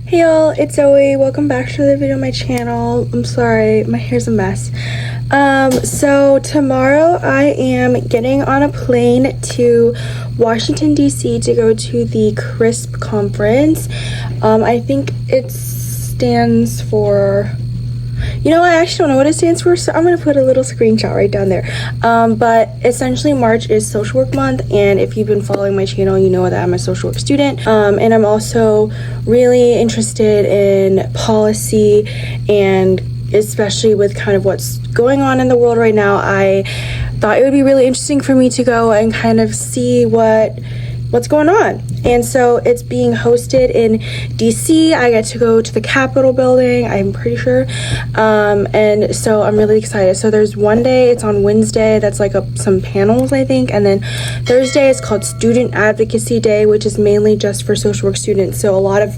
Hey y'all, it's Zoe. Welcome back to the video on my channel. I'm sorry, my hair's a mess. So tomorrow I am getting on a plane to Washington, D.C. to go to the CRISP conference. I think it stands for... I actually don't know what it stands for, so I'm going to put a little screenshot right down there. But essentially, March is Social Work Month, and if you've been following my channel, you know that I'm a social work student. And I'm also really interested in policy, and especially with kind of what's going on in the world right now, I thought it would be really interesting for me to go and kind of see what's going on. And so it's being hosted in DC. I get to go to the Capitol building, I'm pretty sure. And so I'm really excited. So there's one day, it's on Wednesday, that's like some panels, I think. And then Thursday is called Student Advocacy Day, which is mainly just for social work students. So a lot of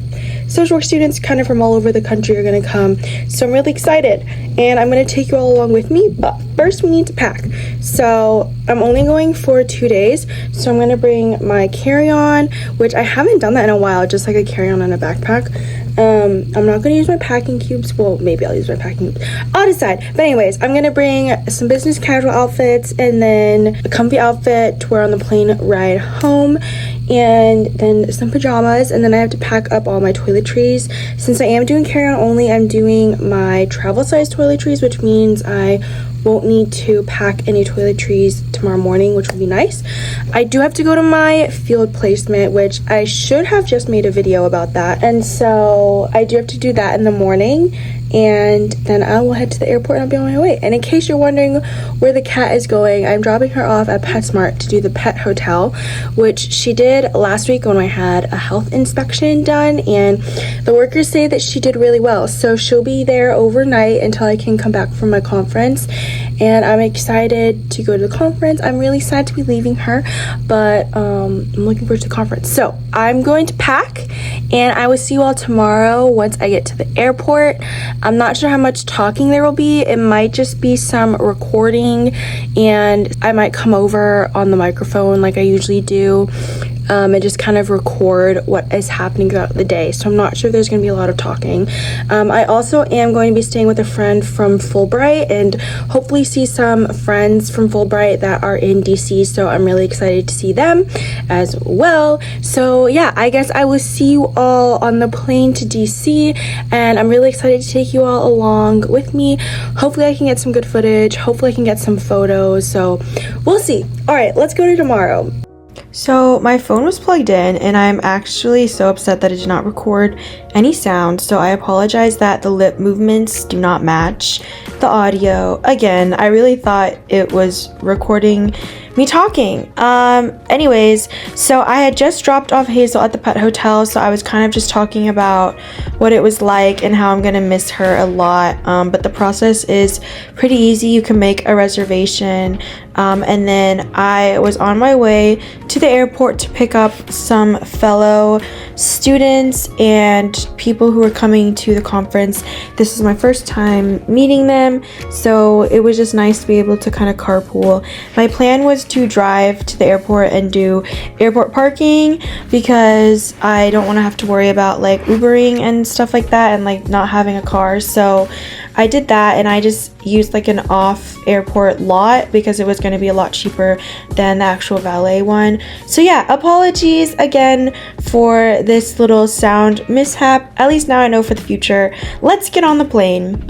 social work students kind of from all over the country are gonna come. So I'm really excited. And I'm gonna take you all along with me, but first we need to pack. So I'm only going for 2 days. So I'm gonna bring my carry-on, which I haven't done that in a while, just like a carry-on and a backpack. I'm not gonna use my packing cubes. Well, maybe I'll use my packing cubes. I'll decide. But anyways, I'm gonna bring some business casual outfits and then a comfy outfit to wear on the plane ride home, and then some pajamas, and then I have to pack up all my toiletries. Since I am doing carry-on only, I'm doing my travel size toiletries, which means I won't need to pack any toiletries tomorrow morning, which will be nice. I do have to go to my field placement, which I should have just made a video about that, and so I do have to do that in the morning, and then I will head to the airport and I'll be on my way. And in case you're wondering where the cat is going, I'm dropping her off at PetSmart to do the pet hotel, which she did last week when I had a health inspection done, and the workers say that she did really well. So she'll be there overnight until I can come back from my conference, and I'm excited to go to the conference. I'm really sad to be leaving her, but I'm looking forward to the conference. So I'm going to pack, and I will see you all tomorrow once I get to the airport. I'm not sure how much talking there will be. It might just be some recording, and I might come over on the microphone like I usually do, and just kind of record what is happening throughout the day. So I'm not sure if there's going to be a lot of talking. I also am going to be staying with a friend from Fulbright, and hopefully see some friends from Fulbright that are in DC. So I'm really excited to see them as well. So yeah, I guess I will see you all on the plane to DC, and I'm really excited to take you all along with me. Hopefully I can get some good footage. Hopefully I can get some photos. So we'll see. All right, let's go to tomorrow. So my phone was plugged in, and I'm actually so upset that it did not record any sound, so I apologize that the lip movements do not match the audio. Again, I really thought it was recording me talking. Anyways, so I had just dropped off Hazel at the pet hotel, so I was kind of just talking about what it was like and how I'm gonna miss her a lot, but the process is pretty easy. You can make a reservation, and then I was on my way to the airport to pick up some fellow students and people who were coming to the conference. This is my first time meeting them, so it was just nice to be able to kind of carpool. My plan was to drive to the airport and do airport parking because I don't want to have to worry about like Ubering and stuff like that, and like not having a car. So I did that, and I just used like an off airport lot because it was going to be a lot cheaper than the actual valet one. So yeah, apologies again for this little sound mishap. At least now I know for the future. Let's get on the plane.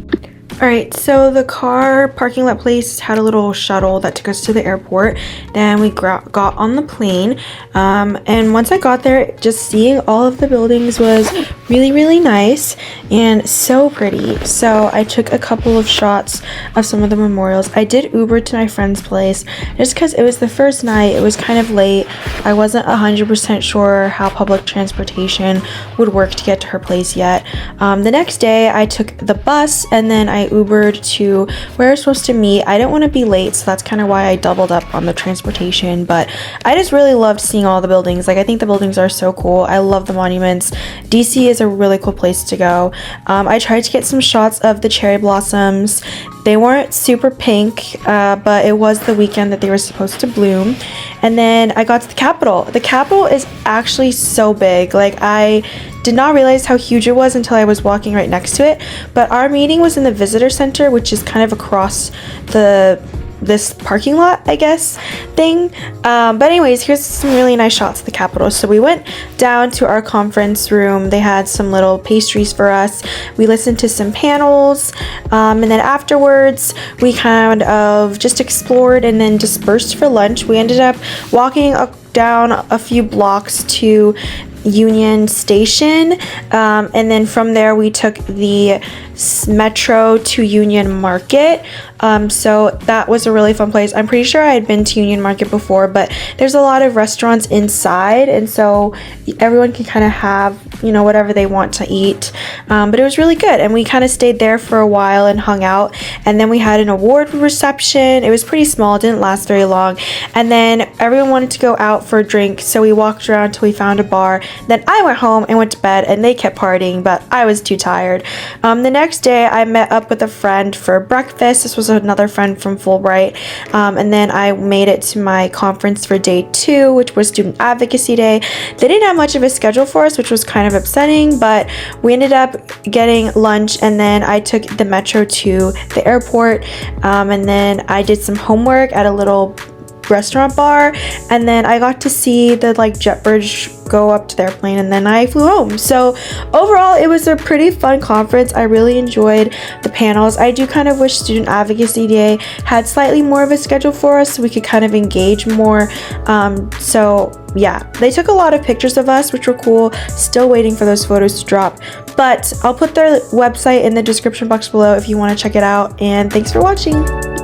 Alright, so the car parking lot place had a little shuttle that took us to the airport. Then we got on the plane, and once I got there, just seeing all of the buildings was really nice and so pretty. So I took a couple of shots of some of the memorials. I did Uber to my friend's place just because it was the first night. It was kind of late. I wasn't 100% sure how public transportation would work to get to her place yet. The next day I took the bus, and then I Ubered to where I was supposed to meet. I didn't want to be late, so that's kind of why I doubled up on the transportation, but I just really loved seeing all the buildings. Like, I think the buildings are so cool. I love the monuments. DC is a really cool place to go. I tried to get some shots of the cherry blossoms They weren't super pink, but it was the weekend that they were supposed to bloom. And then I got to the Capitol. The Capitol is actually so big. Like, I did not realize how huge it was until I was walking right next to it. But our meeting was in the visitor center, which is kind of across this parking lot, I guess, thing. But anyways, here's some really nice shots of the Capitol. So we went down to our conference room. They had some little pastries for us. We listened to some panels, and then afterwards we kind of just explored and then dispersed for lunch. We ended up walking down a few blocks to Union Station, and then from there we took the metro to Union Market. So that was a really fun place. I'm pretty sure I had been to Union Market before, but there's a lot of restaurants inside, and so everyone can kind of have, you know, whatever they want to eat. But it was really good, and we kind of stayed there for a while and hung out, and then we had an award reception. It was pretty small, didn't last very long, and then everyone wanted to go out for a drink, so we walked around till we found a bar. Then I went home and went to bed, and they kept partying, but I was too tired. The next day I met up with a friend for breakfast. This was another friend from Fulbright, and then I made it to my conference for day 2, which was Student Advocacy Day. They didn't have much of a schedule for us, which was kind of upsetting, but we ended up getting lunch, and then I took the metro to the airport, and then I did some homework at a little restaurant bar, and then I got to see the jet bridge go up to the airplane, and then I flew home. So overall, it was a pretty fun conference. I really enjoyed the panels. I do kind of wish Student Advocacy Day had slightly more of a schedule for us so we could kind of engage more. So yeah, they took a lot of pictures of us, which were cool. Still waiting for those photos to drop, but I'll put their website in the description box below if you want to check it out. And thanks for watching.